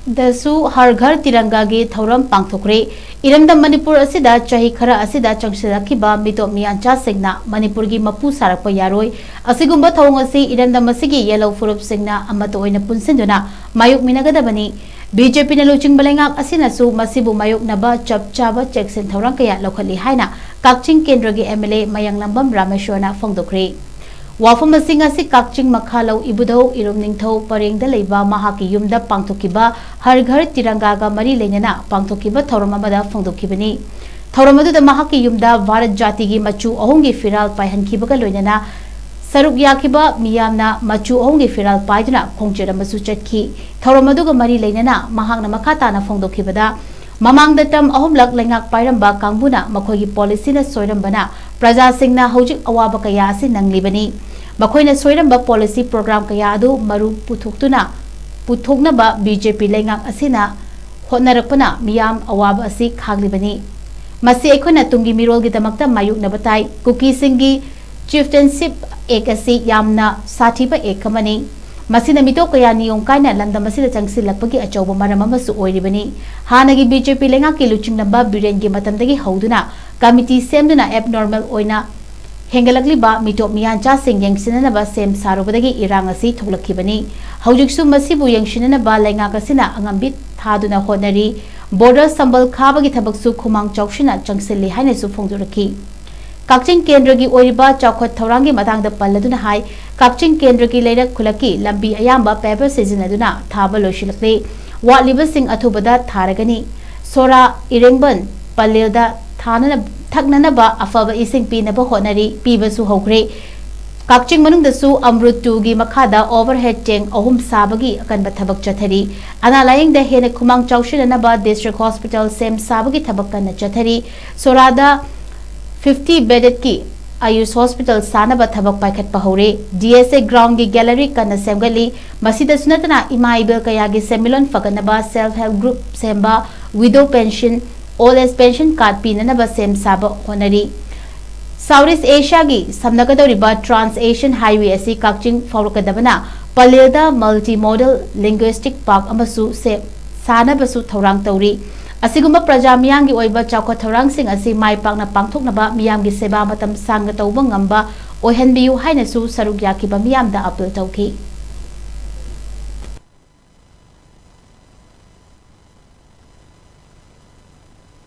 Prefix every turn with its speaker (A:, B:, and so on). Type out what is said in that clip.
A: Dasu Har Ghar Tirang gi Thouram Pangthokkhre Iramdam Manipur asida chahi khara asida changsilakiba mito miyancha singna Manipur gi mapu sarakpa yaroi asigumba thawng asi Iramdam asigi yellow furup singna amato oina punsinduna mayuk minagadabani BJP na luching balengak asina su masibu mayuk naba chap chaba cheksin thawrang kaya lokhali haina Kakching Kendra gi MLA Mayang Lambam Rameshwarna Phongdokhre Wafam asing asi Kakching Makhalau Ibudau Irum Ningthau Parengda leiba mahaki yumda pangthokiba Har Ghar Tirang ga mari lenana pangthokiba thauram amada phongdokhibani thauram adu da mahaki yumda Bharat Jati gi machu ahongi firal paihankibaga loinana saruk yakiba miyamna machu ahongi firal paiduna khongchera masu chatki thauram adu ga mari lenana mahakna makhata na phongdokhibada Mamang datam ahomlak lengak pairamba kangbuna makhogi policy na soirambana praja singna hojik awaba kaya asi nanglibani makhoina soiramba policy program kaya adu maru puthokna ba BJP lengak asina hotnarakpana miyam awaba asi khaglibani masi ekhona tungi mirol gi damakta mayuk na batai kuki singi chieftainship ek asi yamna sathiba ekamani Masina mito kaya niyong kaina landa masila changsilakpagi achauba maram amasu oiribani hanagi BJP lenga ki luching namba biren gi matamdagi hauduna committee semduna abnormal oina hengalakli ba mito miyancha sing yengsinana ba sem sarubadagi irang asi thoklakibani haujiksu masibu yengsinana ba lenga kasina angambit thaduna honari border sambal khabagi thabaksu khumang chaushina changsilli haina su phongduraki Kakching Kendra gi oiriba chawkhat thaurangi matangda palladuna hai Kakching Kendra gi leirak khulaki lambi ayamba paper seasonaduna thaba loshilakle watliba sing athubada tharagani sora irengban palelda thanana thaknana ba afaba ising pinaba honari pibasu hokre Kakching manungdasu amrut 2 gi makhada overhead tank ahum sabagi akanba thabak chathari analaying da hena khumang chawshina ba district hospital sem sabagi thabak kana chathari sorada 50 bedded ki Ayush Hospital Sanaba Thabak Paikat Pahore DSA ground gi gallery kana semgali masida sunatana imaibel kaya gi semilon faganaba self help group semba widow pension old age pension card pinanaba sem saba honari Southeast Asia gi samnagadoriba Trans Asian Highway asi Kakching Faurukadabana Palelda multimodal linguistic park amasu se sanabasu thaurang tauri Asiguma praja miyang gi oiba chawkhat thorang sing asi mai pakna pangthoknaba miyam gi seba matam sangga tawba ngamba oihanbiu haina su saruk yakiba miyam da appeal tawki